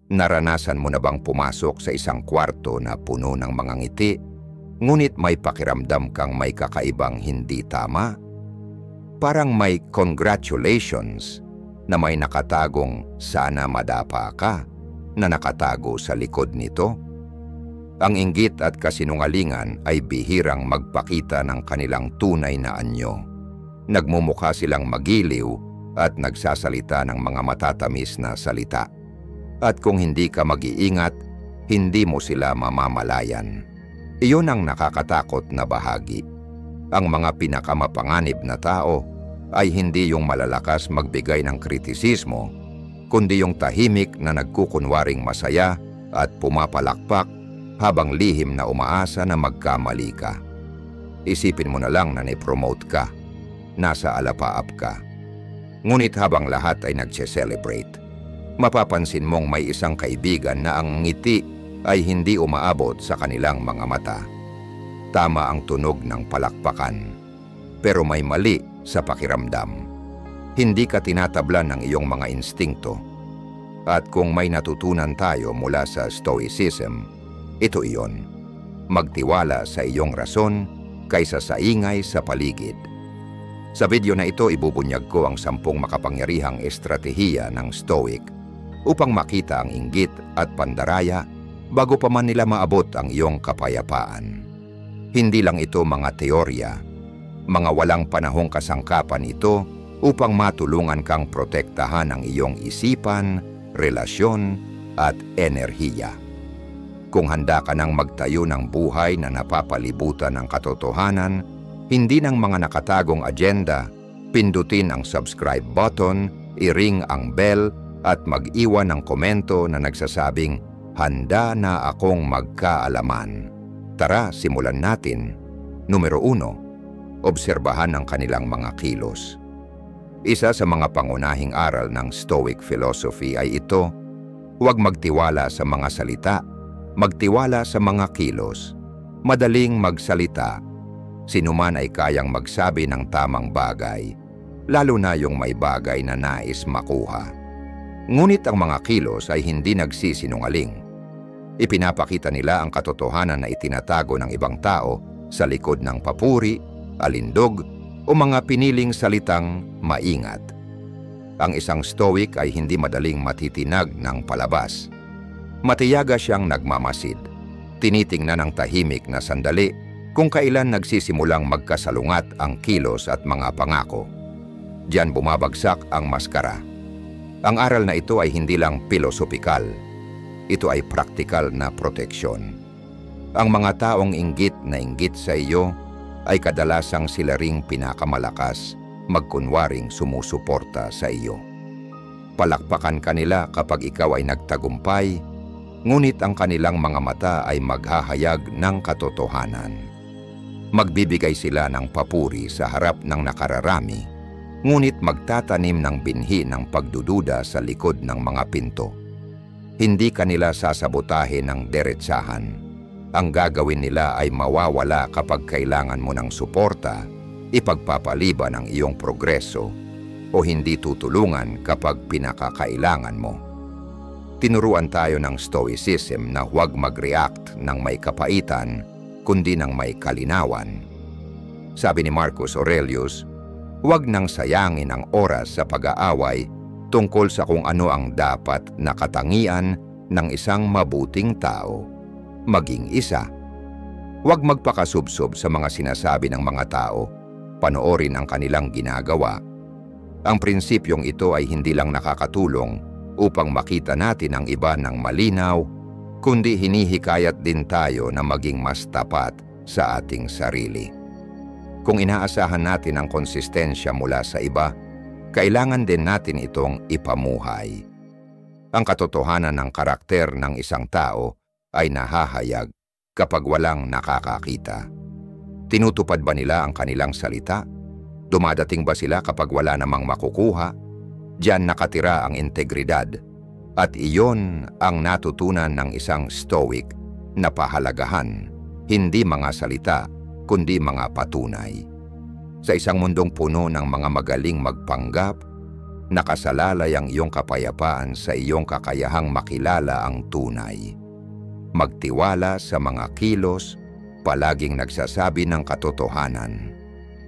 Naranasan mo na bang pumasok sa isang kwarto na puno ng mga ngiti, ngunit may pakiramdam kang may kakaibang hindi tama? Parang may congratulations na may nakatagong sana madapa ka na nakatago sa likod nito. Ang inggit at kasinungalingan ay bihirang magpakita ng kanilang tunay na anyo. Nagmumukha silang magiliw at nagsasalita ng mga matatamis na salita. At kung hindi ka mag-iingat, hindi mo sila mamamalayan. Iyon ang nakakatakot na bahagi. Ang mga pinakamapanganib na tao ay hindi yung malalakas magbigay ng kritisismo, kundi yung tahimik na nagkukunwaring masaya at pumapalakpak habang lihim na umaasa na magkamali ka. Isipin mo na lang na ni-promote ka, nasa alapaap ka. Ngunit habang lahat ay nagse-celebrate, mapapansin mong may isang kaibigan na ang ngiti ay hindi umaabot sa kanilang mga mata. Tama ang tunog ng palakpakan, pero may mali sa pakiramdam. Hindi ka tinatablan ng iyong mga instingto. At kung may natutunan tayo mula sa Stoicism, ito iyon: magtiwala sa iyong rason kaysa sa ingay sa paligid. Sa video na ito, ibubunyag ko ang 10 makapangyarihang estratehiya ng Stoic upang makita ang inggit at pandaraya bago pa man nila maabot ang iyong kapayapaan. Hindi lang ito mga teorya, mga walang panahong kasangkapan ito upang matulungan kang protektahan ang iyong isipan, relasyon at enerhiya. Kung handa ka nang magtayo ng buhay na napapalibutan ng katotohanan, hindi ng mga nakatagong agenda, pindutin ang subscribe button, i-ring ang bell, at mag-iwan ng komento na nagsasabing, handa na akong magkaalaman. Tara, simulan natin. Numero 1, obserbahan ang kanilang mga kilos. Isa sa mga pangunahing aral ng Stoic philosophy ay ito: huwag magtiwala sa mga salita, magtiwala sa mga kilos. Madaling magsalita. Sinuman ay kayang magsabi ng tamang bagay, lalo na yung may bagay na nais makuha. Ngunit ang mga kilos ay hindi nagsisinungaling. Ipinapakita nila ang katotohanan na itinatago ng ibang tao sa likod ng papuri, alindog, o mga piniling salitang maingat. Ang isang Stoic ay hindi madaling matitinag ng palabas. Matiyaga siyang nagmamasid. Tinitingnan ng tahimik na sandali kung kailan nagsisimulang magkasalungat ang kilos at mga pangako. Diyan bumabagsak ang maskara. Ang aral na ito ay hindi lang pilosopikal. Ito ay praktikal na proteksyon. Ang mga taong inggit na inggit sa iyo ay kadalasang sila ring pinakamalakas magkunwaring sumusuporta sa iyo. Palakpakan kanila kapag ikaw ay nagtagumpay, ngunit ang kanilang mga mata ay maghahayag ng katotohanan. Magbibigay sila ng papuri sa harap ng nakararami, ngunit magtatanim ng binhi ng pagdududa sa likod ng mga pinto. Hindi kanila sasabotahin ng deretsahan. Ang gagawin nila ay mawawala kapag kailangan mo ng suporta, ipagpapaliban ang iyong progreso, o hindi tutulungan kapag pinakakailangan mo. Tinuruan tayo ng Stoicism na huwag mag-react ng may kapaitan, kundi ng may kalinawan. Sabi ni Marcus Aurelius, huwag nang sayangin ang oras sa pag-aaway tungkol sa kung ano ang dapat na katangian ng isang mabuting tao. Maging isa. Huwag magpakasubsob sa mga sinasabi ng mga tao. Panoorin ang kanilang ginagawa. Ang prinsipyong ito ay hindi lang nakakatulong upang makita natin ang iba ng malinaw, kundi hinihikayat din tayo na maging mas tapat sa ating sarili. Kung inaasahan natin ang konsistensya mula sa iba, kailangan din natin itong ipamuhay. Ang katotohanan ng karakter ng isang tao ay nahahayag kapag walang nakakakita. Tinutupad ba nila ang kanilang salita? Dumadating ba sila kapag wala namang makukuha? Diyan nakatira ang integridad. At iyon ang natutunan ng isang Stoic na pahalagahan, hindi mga salita, kundi mga patunay. Sa isang mundong puno ng mga magaling magpanggap, Nakasalalay ang iyong kapayapaan sa iyong kakayahang makilala ang tunay. Magtiwala sa mga kilos, palaging nagsasabi ng katotohanan.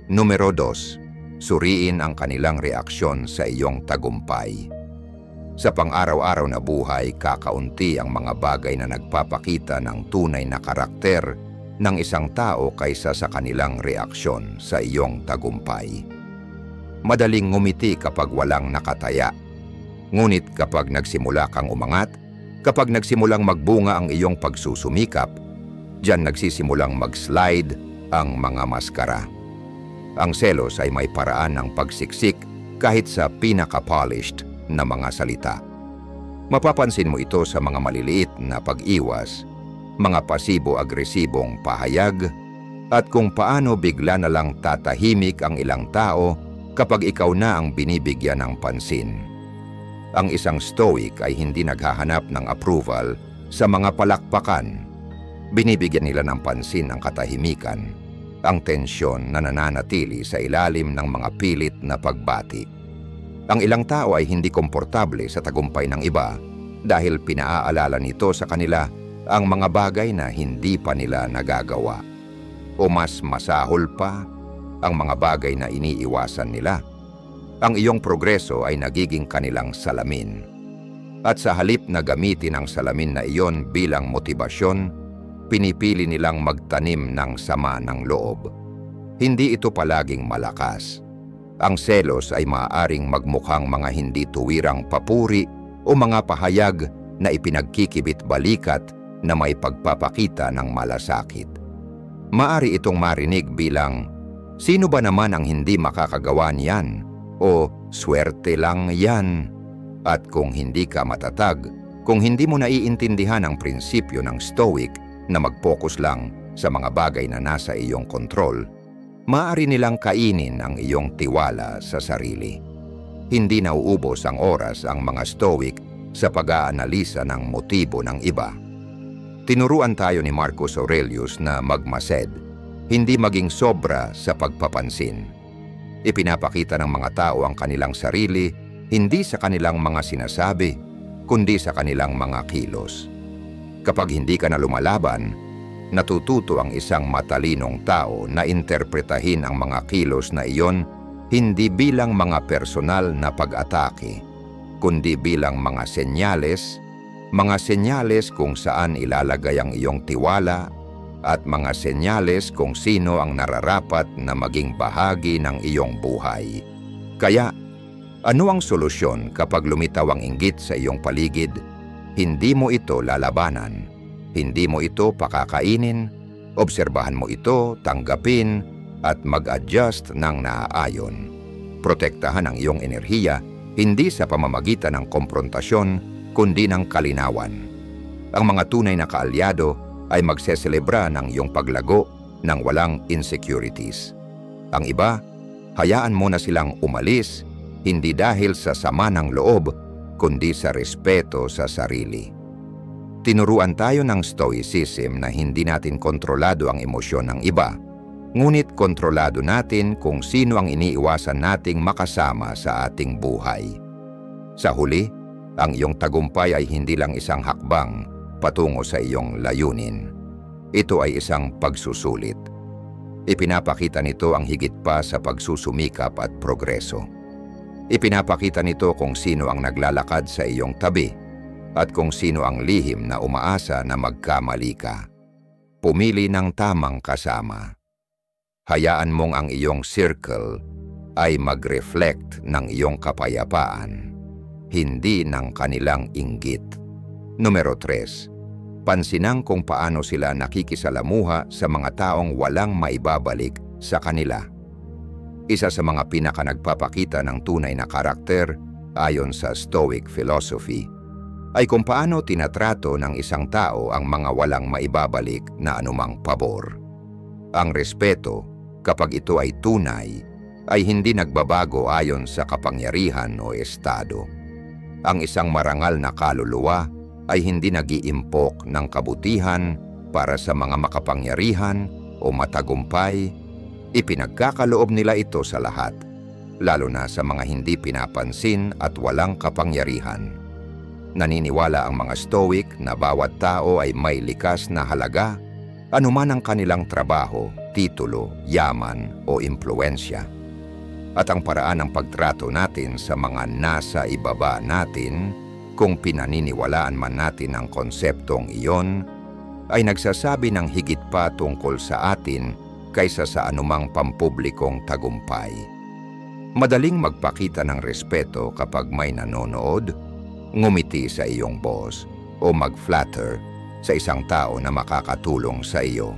Numero 2, suriin ang kanilang reaksyon sa iyong tagumpay. Sa pang-araw-araw na buhay, kakaunti ang mga bagay na nagpapakita ng tunay na karakter ng isang tao kaysa sa kanilang reaksyon sa iyong tagumpay. Madaling ngumiti kapag walang nakataya. Ngunit kapag nagsimula kang umangat, kapag nagsimulang magbunga ang iyong pagsusumikap, diyan nagsisimulang mag-slide ang mga maskara. Ang selos ay may paraan ng pagsiksik kahit sa pinaka-polished na mga salita. Mapapansin mo ito sa mga maliliit na pag-iwas, mga pasibo-agresibong pahayag, at kung paano bigla na lang tatahimik ang ilang tao kapag ikaw na ang binibigyan ng pansin. Ang isang stoic ay hindi naghahanap ng approval sa mga palakpakan. Binibigyan nila ng pansin ang katahimikan, ang tensyon na nananatili sa ilalim ng mga pilit na pagbati. Ang ilang tao ay hindi komportable sa tagumpay ng iba dahil pinaaalala nito sa kanila ang mga bagay na hindi pa nila nagagawa. O mas masahol pa, ang mga bagay na iniiwasan nila. Ang iyong progreso ay nagiging kanilang salamin. At sa halip na gamitin ang salamin na iyon bilang motibasyon, pinipili nilang magtanim ng sama ng loob. Hindi ito palaging malakas. Ang selos ay maaaring magmukhang mga hindi tuwirang papuri o mga pahayag na ipinagkikibit-balikat na may pagpapakita ng malasakit. Maari itong marinig bilang, "Sino ba naman ang hindi makakagawa niyan?" o "Swerte lang yan." At kung hindi ka matatag, kung hindi mo naiintindihan ang prinsipyo ng Stoic na mag-focus lang sa mga bagay na nasa iyong kontrol, maaari nilang kainin ang iyong tiwala sa sarili. Hindi nauubos ang oras ang mga Stoic sa pag-aanalisa ng motibo ng iba. Tinuruan tayo ni Marcus Aurelius na magmased, hindi maging sobra sa pagpapansin. Ipinapakita ng mga tao ang kanilang sarili, hindi sa kanilang mga sinasabi, kundi sa kanilang mga kilos. Kapag hindi ka na lumalaban, natututo ang isang matalinong tao na interpretahin ang mga kilos na iyon hindi bilang mga personal na pag-atake, kundi bilang mga senyales kung saan ilalagay ang iyong tiwala at mga senyales kung sino ang nararapat na maging bahagi ng iyong buhay. Kaya, ano ang solusyon kapag lumitaw ang inggit sa iyong paligid? Hindi mo ito lalabanan, hindi mo ito pakakainin, obserbahan mo ito, tanggapin, at mag-adjust ng naaayon. Protektahan ang iyong enerhiya, hindi sa pamamagitan ng komprontasyon, kundi ng kalinawan. Ang mga tunay na kaalyado ay magseselebra ng iyong paglago ng walang insecurities. Ang iba, hayaan mo na silang umalis, hindi dahil sa sama ng loob, kundi sa respeto sa sarili. Tinuruan tayo ng Stoicism na hindi natin kontrolado ang emosyon ng iba, ngunit kontrolado natin kung sino ang iniiwasan nating makasama sa ating buhay. Sa huli, ang iyong tagumpay ay hindi lang isang hakbang patungo sa iyong layunin. Ito ay isang pagsusulit. Ipinapakita nito ang higit pa sa pagsusumikap at progreso. Ipinapakita nito kung sino ang naglalakad sa iyong tabi at kung sino ang lihim na umaasa na magkamali ka. Pumili ng tamang kasama. Hayaan mong ang iyong circle ay mag-reflect ng iyong kapayapaan, hindi ng kanilang inggit. Numero 3, pansinang kung paano sila nakikisalamuha sa mga taong walang maibabalik sa kanila. Isa sa mga pinaka-nagpapakita ng tunay na karakter ayon sa Stoic philosophy ay kung paano tinatrato ng isang tao ang mga walang maibabalik na anumang pabor. Ang respeto, kapag ito ay tunay, ay hindi nagbabago ayon sa kapangyarihan o estado. Ang isang marangal na kaluluwa ay hindi nag-iimpok ng kabutihan para sa mga makapangyarihan o matagumpay. Ipinagkakaloob nila ito sa lahat. lalo na sa mga hindi pinapansin at walang kapangyarihan. Naniniwala ang mga Stoic na bawat tao ay may likas na halaga, anuman ang kanilang trabaho, titulo, yaman o impluensya. At ang paraan ng pagtrato natin sa mga nasa ibaba natin, kung pinaniniwalaan man natin ang konseptong iyon, ay nagsasabi ng higit pa tungkol sa atin kaysa sa anumang pampublikong tagumpay. Madaling magpakita ng respeto kapag may nanonood, ngumiti sa iyong boss o mag-flatter sa isang tao na makakatulong sa iyo.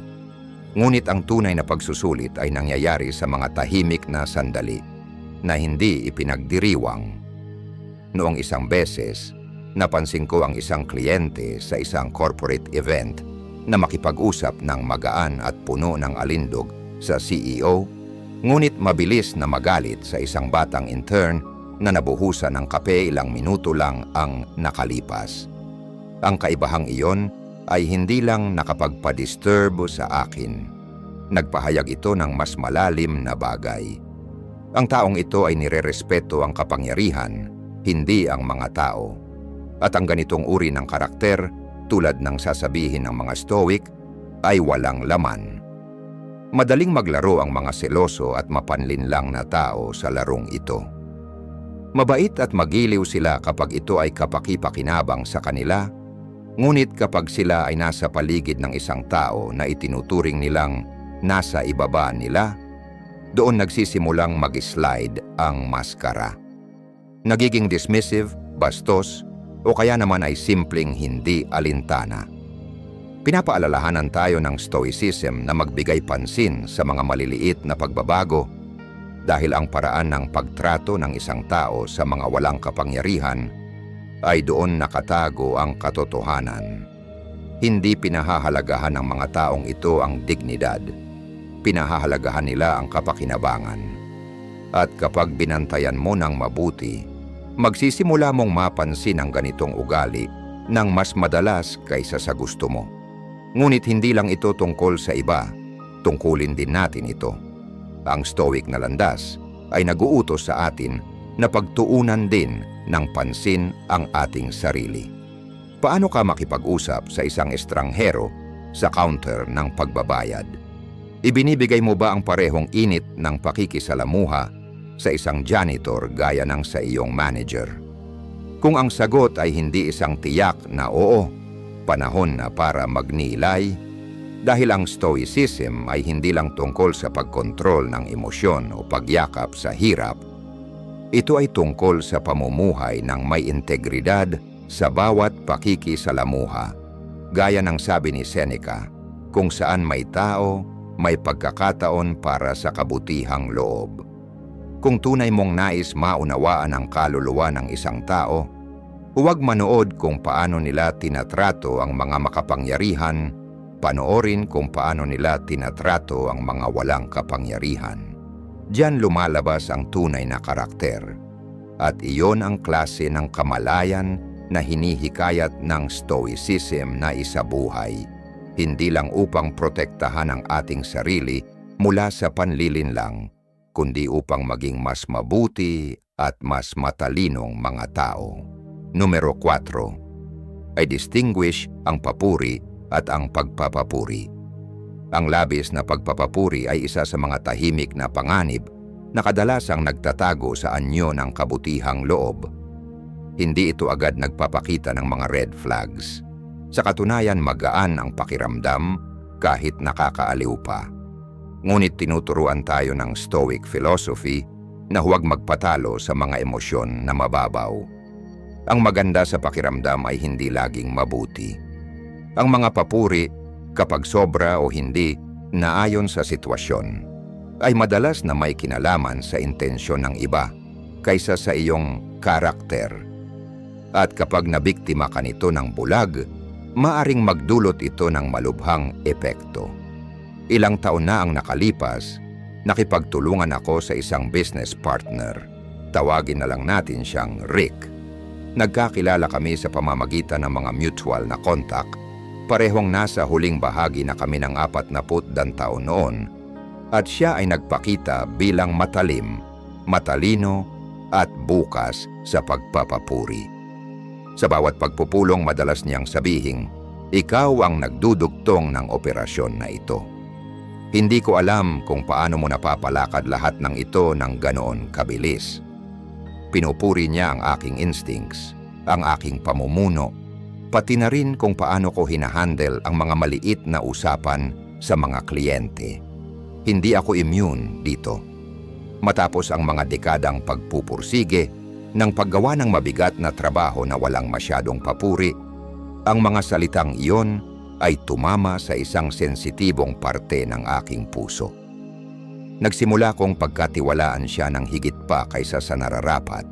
Ngunit ang tunay na pagsusulit ay nangyayari sa mga tahimik na sandali na hindi ipinagdiriwang. Noong isang beses, napansin ko ang isang kliyente sa isang corporate event na makipag-usap ng magaan at puno ng alindog sa CEO, ngunit mabilis na magalit sa isang batang intern na nabuhusan ng kape ilang minuto lang ang nakalipas. Ang kaibahang iyon ay hindi lang nakapagpa-disturb sa akin. Nagpahayag ito ng mas malalim na bagay. Ang taong ito ay nirerespeto ang kapangyarihan, hindi ang mga tao. At ang ganitong uri ng karakter, tulad ng sasabihin ng mga Stoic, ay walang laman. Madaling maglaro ang mga seloso at mapanlinlang na tao sa larong ito. Mabait at magiliw sila kapag ito ay kapaki-pakinabang sa kanila, ngunit kapag sila ay nasa paligid ng isang tao na itinuturing nilang nasa ibaba nila, doon nagsisimulang mag-slide ang maskara. Nagiging dismissive, bastos, o kaya naman ay simpleng hindi alintana. Pinapaalalahanan tayo ng Stoicism na magbigay pansin sa mga maliliit na pagbabago dahil ang paraan ng pagtrato ng isang tao sa mga walang kapangyarihan ay doon nakatago ang katotohanan. Hindi pinahahalagahan ng mga taong ito ang dignidad. Pinahahalagahan nila ang kapakinabangan. At kapag binantayan mo ng mabuti, magsisimula mong mapansin ang ganitong ugali ng mas madalas kaysa sa gusto mo. Ngunit hindi lang ito tungkol sa iba, tungkulin din natin ito. Ang Stoic na landas ay nag-uutos sa atin na pagtuunan din ng pansin ang ating sarili. Paano ka makipag-usap sa isang estranghero sa counter ng pagbabayad? Ibinibigay mo ba ang parehong init ng pakikisalamuha sa isang janitor gaya ng sa iyong manager? Kung ang sagot ay hindi isang tiyak na oo, panahon na para magnilay, dahil ang Stoicism ay hindi lang tungkol sa pagkontrol ng emosyon o pagyakap sa hirap, ito ay tungkol sa pamumuhay ng may integridad sa bawat pakikisalamuha. Gaya ng sabi ni Seneca, kung saan may tao, may pagkakataon para sa kabutihang loob. Kung tunay mong nais maunawaan ang kaluluwa ng isang tao, huwag manood kung paano nila tinatrato ang mga makapangyarihan, panoorin kung paano nila tinatrato ang mga walang kapangyarihan. Diyan lumalabas ang tunay na karakter. At iyon ang klase ng kamalayan na hinihikayat ng Stoicism na isabuhay, hindi lang upang protektahan ang ating sarili mula sa panlilinlang, kundi upang maging mas mabuti at mas matalinong mga tao. Numero 4. Ay distinguish ang papuri at ang pagpapapuri. Ang labis na pagpapapuri ay isa sa mga tahimik na panganib na kadalasang nagtatago sa anyo ng kabutihang loob. Hindi ito agad nagpapakita ng mga red flags. Sa katunayan, magaan ang pakiramdam kahit nakakaaliw pa. Ngunit tinuturuan tayo ng Stoic philosophy na huwag magpatalo sa mga emosyon na mababaw. Ang maganda sa pakiramdam ay hindi laging mabuti. Ang mga papuri, kapag sobra o hindi, naayon sa sitwasyon, ay madalas na may kinalaman sa intensyon ng iba kaysa sa iyong karakter. At kapag nabiktima ka nito ng bulag, maaring magdulot ito ng malubhang epekto. Ilang taon na ang nakalipas, nakipagtulungan ako sa isang business partner. Tawagin na lang natin siyang Rick. Nagkakilala kami sa pamamagitan ng mga mutual na contact. Parehong nasa huling bahagi na kami ng 40 taon noon, at siya ay nagpakita bilang matalim, matalino, at bukas sa pagpapapuri. Sa bawat pagpupulong madalas niyang sabihing, ikaw ang nagdudugtong ng operasyon na ito. Hindi ko alam kung paano mo napapalakad lahat ng ito ng ganoon kabilis. Pinupuri niya ang aking instincts, ang aking pamumuno, pati na rin kung paano ko hinahandle ang mga maliit na usapan sa mga kliyente. Hindi ako immune dito. Matapos ang mga dekadang pagpupursige ng paggawa ng mabigat na trabaho na walang masyadong papuri, ang mga salitang iyon ay tumama sa isang sensitibong parte ng aking puso. Nagsimula kong pagkatiwalaan siya ng higit pa kaysa sa nararapat.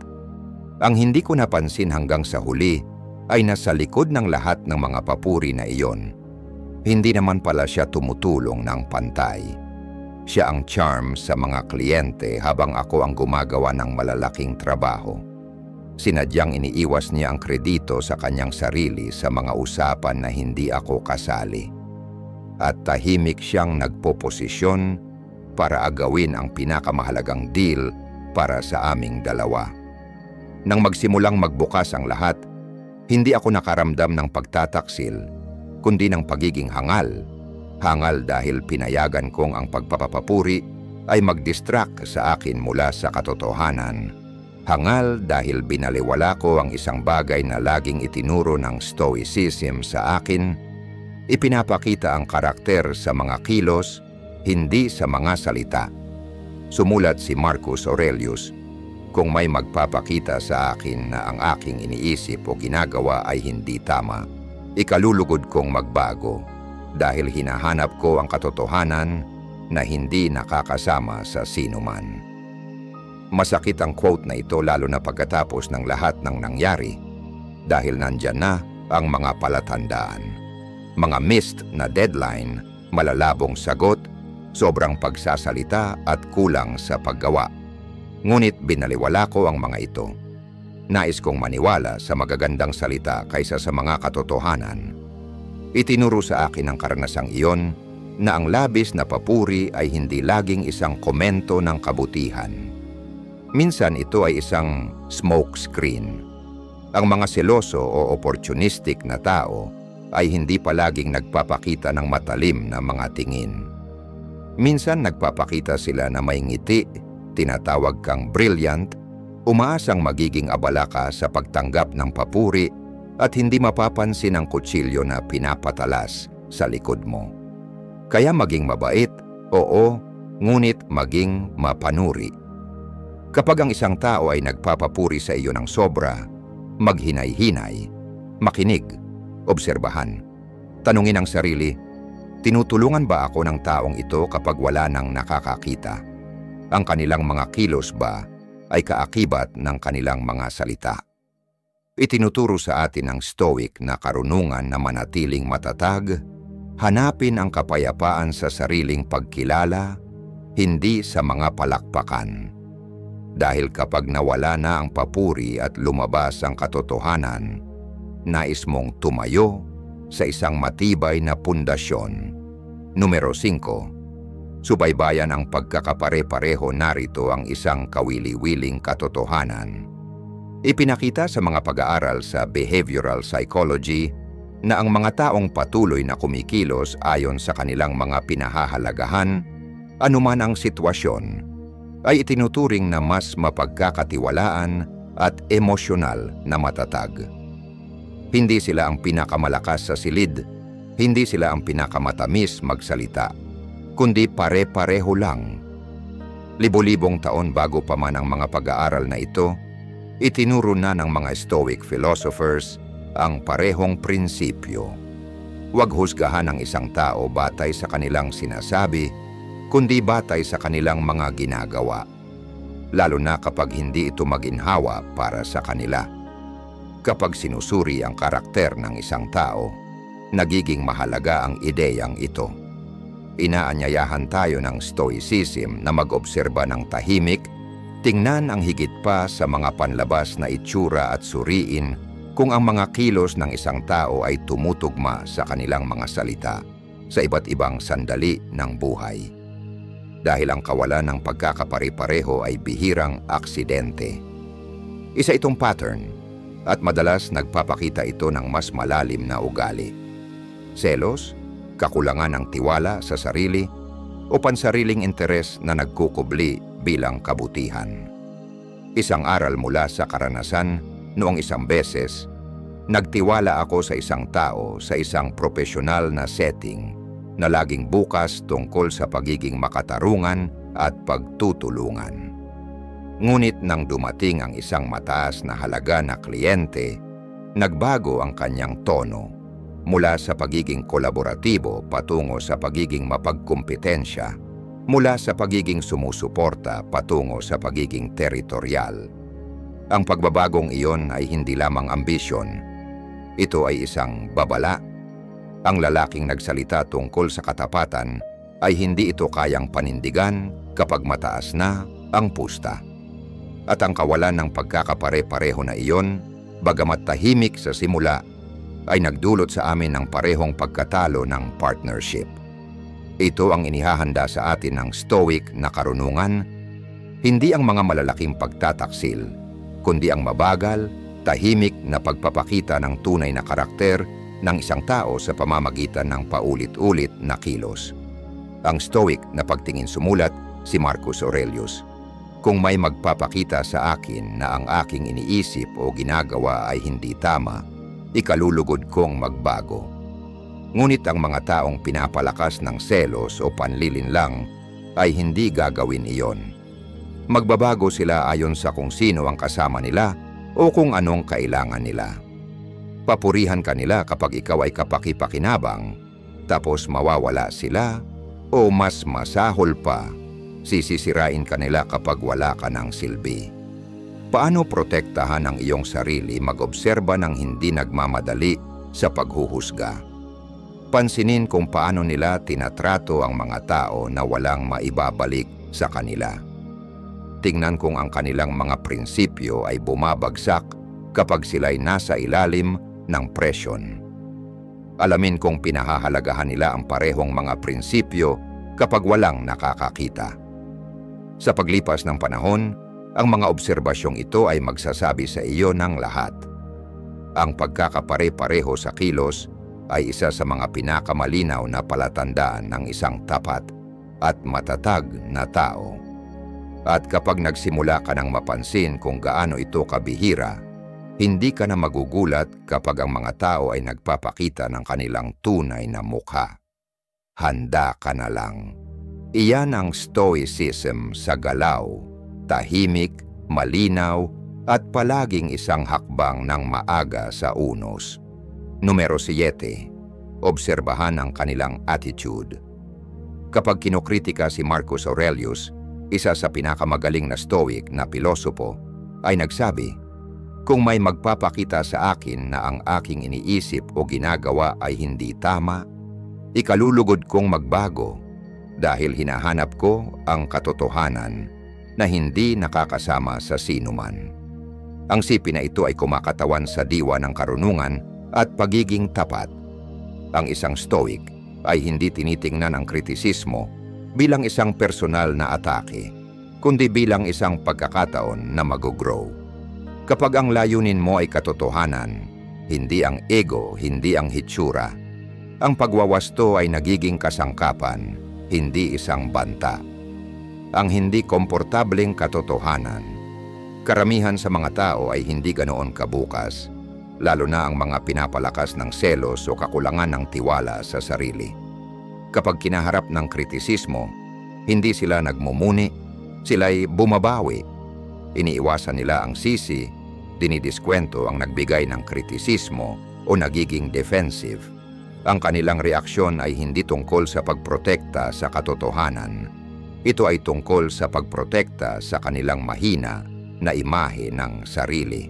Ang hindi ko napansin hanggang sa huli ay nasa likod ng lahat ng mga papuri na iyon. Hindi naman pala siya tumutulong ng pantay. Siya ang charm sa mga kliyente habang ako ang gumagawa ng malalaking trabaho. Sinadyang iniiwas niya ang kredito sa kanyang sarili sa mga usapan na hindi ako kasali. At tahimik siyang nagpoposisyon para agawin ang pinakamahalagang deal para sa aming dalawa. Nang magsimulang magbukas ang lahat, hindi ako nakaramdam ng pagtataksil, kundi ng pagiging hangal. Hangal dahil pinayagan kong ang pagpapapuri ay mag-distract sa akin mula sa katotohanan. Hangal dahil binaliwala ko ang isang bagay na laging itinuro ng Stoicism sa akin. Ipinapakita ang karakter sa mga kilos, hindi sa mga salita. Sumulat si Marcus Aurelius, kung may magpapakita sa akin na ang aking iniisip o ginagawa ay hindi tama, ikalulugod kong magbago. Dahil hinahanap ko ang katotohanan na hindi nakakasama sa sinuman. Masakit ang quote na ito lalo na pagkatapos ng lahat ng nangyari dahil nandyan na ang mga palatandaan. Mga missed na deadline, malalabong sagot, sobrang pagsasalita at kulang sa paggawa. Ngunit binaliwala ko ang mga ito. Nais kong maniwala sa magagandang salita kaysa sa mga katotohanan. Itinuro sa akin ang karanasang iyon na ang labis na papuri ay hindi laging isang komento ng kabutihan. Minsan ito ay isang smoke screen. Ang mga seloso o opportunistic na tao ay hindi palaging nagpapakita ng matalim na mga tingin. Minsan nagpapakita sila na may ngiti, tinatawag kang brilliant, umaasang magiging abala ka sa pagtanggap ng papuri at hindi mapapansin ang kutsilyo na pinapatalas sa likod mo. Kaya maging mabait, oo, ngunit maging mapanuri. Kapag ang isang tao ay nagpapapuri sa iyo ng sobra, maghinay-hinay, makinig, obserbahan. Tanungin ang sarili, tinutulungan ba ako ng taong ito kapag wala nang nakakakita? Ang kanilang mga kilos ba ay kaakibat ng kanilang mga salita? Itinuturo sa atin ng Stoic na karunungan na manatiling matatag, hanapin ang kapayapaan sa sariling pagkilala, hindi sa mga palakpakan. Dahil kapag nawala na ang papuri at lumabas ang katotohanan, nais mong tumayo sa isang matibay na pundasyon. Numero 5. Subaybayan ang pagkakapare-pareho. Narito ang isang kawili-wiling katotohanan. Ipinakita sa mga pag-aaral sa behavioral psychology na ang mga taong patuloy na kumikilos ayon sa kanilang mga pinahahalagahan, anuman ang sitwasyon, ay itinuturing na mas mapagkakatiwalaan at emosyonal na matatag. Hindi sila ang pinakamalakas sa silid, hindi sila ang pinakamatamis magsalita, kundi pare-pareho lang. Libo-libong taon bago pa man ang mga pag-aaral na ito, itinuro na ng mga Stoic philosophers ang parehong prinsipyo. Huwag husgahan ang isang tao batay sa kanilang sinasabi, kundi batay sa kanilang mga ginagawa, lalo na kapag hindi ito maginhawa para sa kanila. Kapag sinusuri ang karakter ng isang tao, nagiging mahalaga ang ideyang ito. Inaanyayahan tayo ng Stoicism na mag-obserba ng tahimik, tingnan ang higit pa sa mga panlabas na itsura at suriin kung ang mga kilos ng isang tao ay tumutugma sa kanilang mga salita sa iba't ibang sandali ng buhay. dahil ang kawalan ng pagkakapare-pareho ay bihirang aksidente. Isa itong pattern at madalas nagpapakita ito ng mas malalim na ugali. Selos, kakulangan ng tiwala sa sarili, o pansariling interes na nagkukubli bilang kabutihan. Isang aral mula sa karanasan, noong isang beses, nagtiwala ako sa isang tao sa isang profesional na setting na laging bukas tungkol sa pagiging makatarungan at pagtutulungan. Ngunit nang dumating ang isang mataas na halaga na kliyente, nagbago ang kanyang tono mula sa pagiging kolaboratibo patungo sa pagiging mapagkumpetensya, mula sa pagiging sumusuporta patungo sa pagiging teritorial. Ang pagbabagong iyon ay hindi lamang ambisyon. Ito ay isang babala. Ang lalaking nagsalita tungkol sa katapatan ay hindi ito kayang panindigan kapag mataas na ang pusta. At ang kawalan ng pagkakapare-pareho na iyon, bagamat tahimik sa simula, ay nagdulot sa amin ng parehong pagkatalo ng partnership. Ito ang inihahanda sa atin ng stoic na karunungan, hindi ang mga malalaking pagtataksil, kundi ang mabagal, tahimik na pagpapakita ng tunay na karakter ng isang tao sa pamamagitan ng paulit-ulit na kilos. Ang stoic na pagtingin sumulat si Marcus Aurelius. Kung may magpapakita sa akin na ang aking iniisip o ginagawa ay hindi tama, ikalulugod kong magbago. Ngunit ang mga taong pinapalakas ng selos o panlilinlang ay hindi gagawin iyon. Magbabago sila ayon sa kung sino ang kasama nila o kung anong kailangan nila. Papurihan ka nila kapag ikaw ay kapaki-pakinabang, tapos mawawala sila, o mas masahol pa, sisisirain ka nila kapag wala ka ng silbi. Paano protektahan ang iyong sarili mag-obserba ng hindi nagmamadali sa paghuhusga? Pansinin kung paano nila tinatrato ang mga tao na walang maibabalik sa kanila. Tingnan kung ang kanilang mga prinsipyo ay bumabagsak kapag sila'y nasa ilalim ng presyon. Alamin kung pinahahalagahan nila ang parehong mga prinsipyo kapag walang nakakakita. Sa paglipas ng panahon, ang mga obserbasyong ito ay magsasabi sa iyo ng lahat. Ang pagkakapare-pareho sa kilos ay isa sa mga pinakamalinaw na palatandaan ng isang tapat at matatag na tao. At kapag nagsimula ka ng mapansin kung gaano ito kabihira, hindi ka na magugulat kapag ang mga tao ay nagpapakita ng kanilang tunay na mukha. Handa ka na lang. Iyan ang stoicism sa galaw. Tahimik, malinaw, at palaging isang hakbang ng maaga sa unos. Numero 7. Obserbahan ang kanilang attitude. Kapag kinokritika si Marcus Aurelius, isa sa pinakamagaling na stoic na pilosopo, ay nagsabi, "Kung may magpapakita sa akin na ang aking iniisip o ginagawa ay hindi tama, ikalulugod kong magbago dahil hinahanap ko ang katotohanan na hindi nakakasama sa sinuman." Ang sipi na ito ay kumakatawan sa diwa ng karunungan at pagiging tapat. Ang isang stoic ay hindi tinitingnan ang kritisismo bilang isang personal na atake, kundi bilang isang pagkakataon na mag-grow. Kapag ang layunin mo ay katotohanan, hindi ang ego, hindi ang hitsura, ang pagwawasto ay nagiging kasangkapan, hindi isang banta. Ang hindi komportableng katotohanan. Karamihan sa mga tao ay hindi ganoon kabukas, lalo na ang mga pinapalakas ng selos o kakulangan ng tiwala sa sarili. Kapag kinaharap ng kritisismo, hindi sila nagmumuni, sila'y bumabawi. Iniiwasan nila ang sisi, dinidiskwento ang nagbigay ng kritisismo o nagiging defensive. Ang kanilang reaksyon ay hindi tungkol sa pagprotekta sa katotohanan. Ito ay tungkol sa pagprotekta sa kanilang mahina na imahe ng sarili.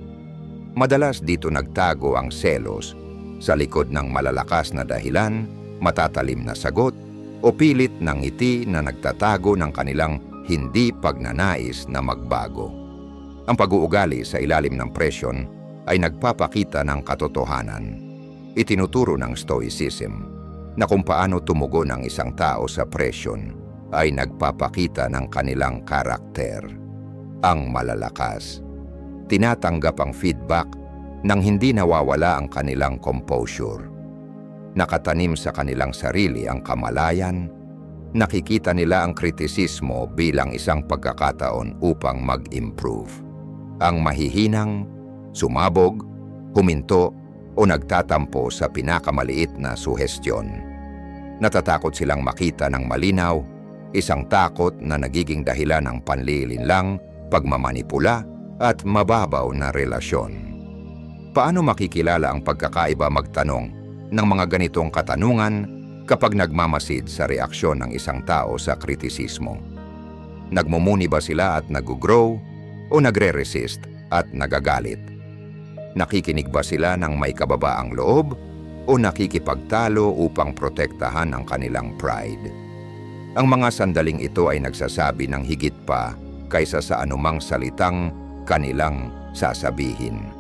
Madalas dito nagtago ang selos sa likod ng malalakas na dahilan, matatalim na sagot, o pilit ng ngiti na nagtatago ng kanilang hindi pagnanais na magbago. Ang pag-uugali sa ilalim ng presyon ay nagpapakita ng katotohanan. Itinuturo ng stoicism na kung paano tumugon ang isang tao sa presyon ay nagpapakita ng kanilang karakter. Ang malalakas, tinatanggap ang feedback nang hindi nawawala ang kanilang composure. Nakatanim sa kanilang sarili ang kamalayan, nakikita nila ang kritisismo bilang isang pagkakataon upang mag-improve. Ang mahihinang, sumabog, huminto o nagtatampo sa pinakamaliit na suhestyon. Natatakot silang makita ng malinaw, isang takot na nagiging dahilan ng panlilinlang, pagmamanipula at mababaw na relasyon. Paano makikilala ang pagkakaiba magtanong ng mga ganitong katanungan kapag nagmamasid sa reaksyon ng isang tao sa kritisismo? Nagmumuni ba sila at nag-grow o nagre-resist at nagagalit? Nakikinig ba sila ng may kababaang loob o nakikipagtalo upang protektahan ang kanilang pride? Ang mga sandaling ito ay nagsasabi ng higit pa kaysa sa anumang salitang kanilang sasabihin.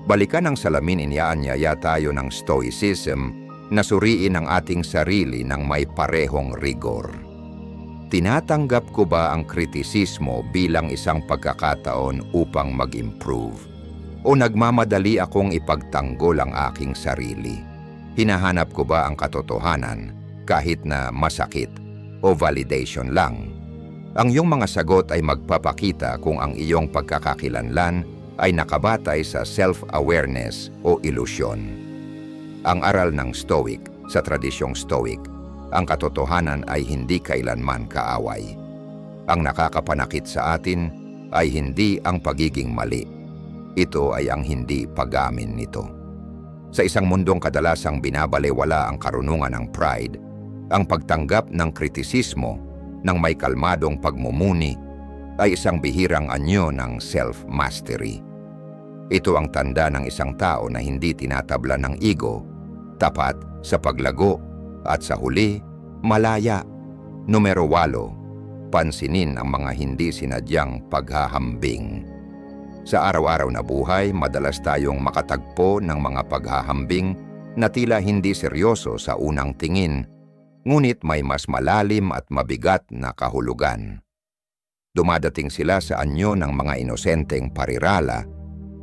Balikan ang salamin, iniaanyaya tayo ng Stoicism na suriin ang ating sarili ng may parehong rigor. Tinatanggap ko ba ang kritisismo bilang isang pagkakataon upang mag-improve? O nagmamadali akong ipagtanggol ang aking sarili? Hinahanap ko ba ang katotohanan kahit na masakit o validation lang? Ang iyong mga sagot ay magpapakita kung ang iyong pagkakakilanlan ay nakabatay sa self-awareness o ilusyon. Ang aral ng Stoic, sa tradisyong Stoic, ang katotohanan ay hindi kailanman kaaway. Ang nakakapanakit sa atin ay hindi ang pagiging mali. Ito ay ang hindi pag-amin nito. Sa isang mundong kadalasang binabalewala ang karunungan ng pride, ang pagtanggap ng kritisismo ng may kalmadong pagmumuni ay isang bihirang anyo ng self-mastery. Ito ang tanda ng isang tao na hindi tinatabla ng ego, tapat sa paglago at sa huli, malaya. Numero 8, pansinin ang mga hindi sinadyang paghahambing. Sa araw-araw na buhay, madalas tayong makatagpo ng mga paghahambing na tila hindi seryoso sa unang tingin, ngunit may mas malalim at mabigat na kahulugan. Dumadating sila sa anyo ng mga inosenteng parirala,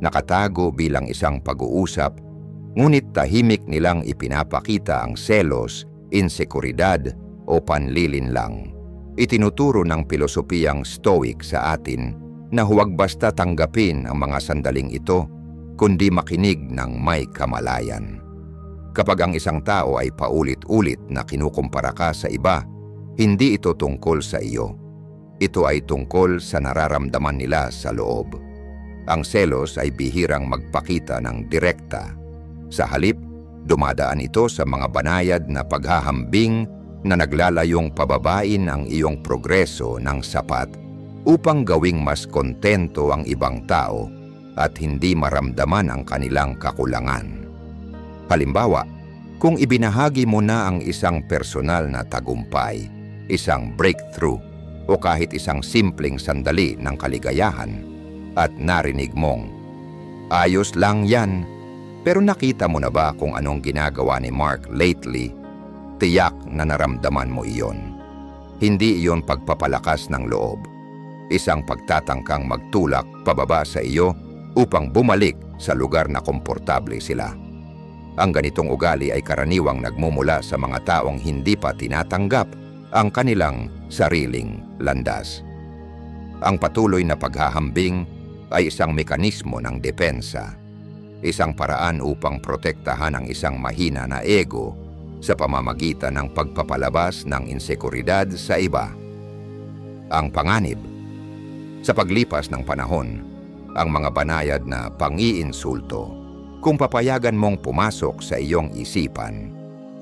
nakatago bilang isang pag-uusap, ngunit tahimik nilang ipinapakita ang selos, insekuridad o panlilinlang. Itinuturo ng pilosopiyang Stoic sa atin na huwag basta tanggapin ang mga sandaling ito, kundi makinig ng may kamalayan. Kapag ang isang tao ay paulit-ulit na kinukumpara ka sa iba, hindi ito tungkol sa iyo. Ito ay tungkol sa nararamdaman nila sa loob. Ang selos ay bihirang magpakita ng direkta. Sa halip, dumadaan ito sa mga banayad na paghahambing na naglalayong pababain ang iyong progreso ng sapat upang gawing mas kontento ang ibang tao at hindi maramdaman ang kanilang kakulangan. Halimbawa, kung ibinahagi mo na ang isang personal na tagumpay, isang breakthrough, o kahit isang simpleng sandali ng kaligayahan, at narinig mong, ayos lang yan, pero nakita mo na ba kung anong ginagawa ni Mark lately? Tiyak na naramdaman mo iyon. Hindi iyon pagpapalakas ng loob. Isang pagtatangkang magtulak pababa sa iyo upang bumalik sa lugar na komportable sila. Ang ganitong ugali ay karaniwang nagmumula sa mga taong hindi pa tinatanggap ang kanilang sariling landas. Ang patuloy na paghahambing ay isang mekanismo ng depensa, isang paraan upang protektahan ang isang mahina na ego sa pamamagitan ng pagpapalabas ng insekuridad sa iba. Ang panganib, sa paglipas ng panahon, ang mga banayad na pang-iinsulto, kung papayagan mong pumasok sa iyong isipan,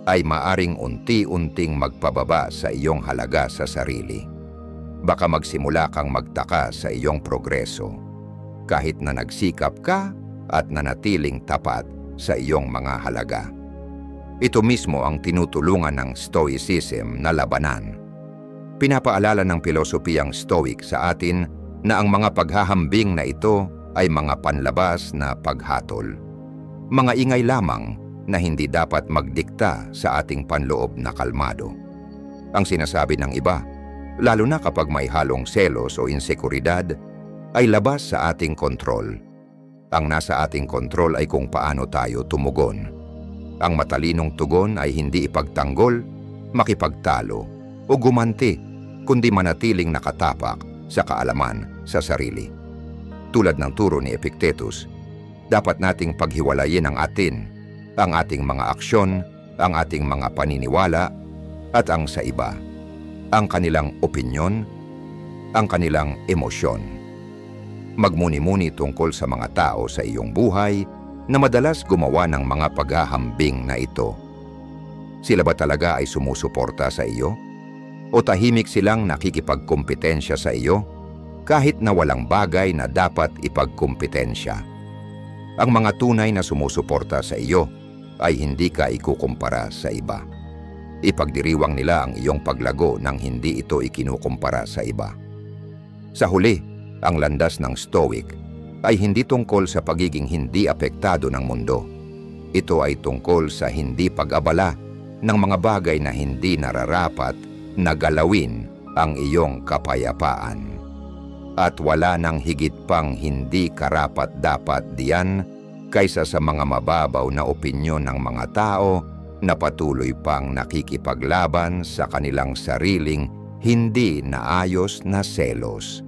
ay maaring unti-unting magpababa sa iyong halaga sa sarili. Baka magsimula kang magtaka sa iyong progreso, kahit na nagsikap ka at nanatiling tapat sa iyong mga halaga. Ito mismo ang tinutulungan ng Stoicism na labanan. Pinapaalala ng pilosopiyang Stoic sa atin na ang mga paghahambing na ito ay mga panlabas na paghatol. Mga ingay lamang na hindi dapat magdikta sa ating panloob na kalmado. Ang sinasabi ng iba, lalo na kapag may halong selos o insekuridad, ay labas sa ating kontrol. Ang nasa ating kontrol ay kung paano tayo tumugon. Ang matalinong tugon ay hindi ipagtanggol, makipagtalo, o gumanti, kundi manatiling nakatapak sa kaalaman sa sarili. Tulad ng turo ni Epictetus, dapat nating paghiwalayin ang ating mga aksyon, ang ating mga paniniwala, at ang sa iba, ang kanilang opinyon, ang kanilang emosyon. Magmuni-muni tungkol sa mga tao sa iyong buhay na madalas gumawa ng mga paghahambing na ito. Sila ba talaga ay sumusuporta sa iyo? O tahimik silang nakikipagkumpetensya sa iyo kahit na walang bagay na dapat ipagkumpetensya? Ang mga tunay na sumusuporta sa iyo ay hindi ka ikukumpara sa iba. Ipagdiriwang nila ang iyong paglago nang hindi ito ikinukumpara sa iba. Sa huli, ang landas ng Stoic ay hindi tungkol sa pagiging hindi apektado ng mundo. Ito ay tungkol sa hindi pag-abala ng mga bagay na hindi nararapat na galawin ang iyong kapayapaan. At wala nang higit pang hindi karapat-dapat diyan kaysa sa mga mababaw na opinyon ng mga tao na patuloy pang nakikipaglaban sa kanilang sariling hindi naayos na selos.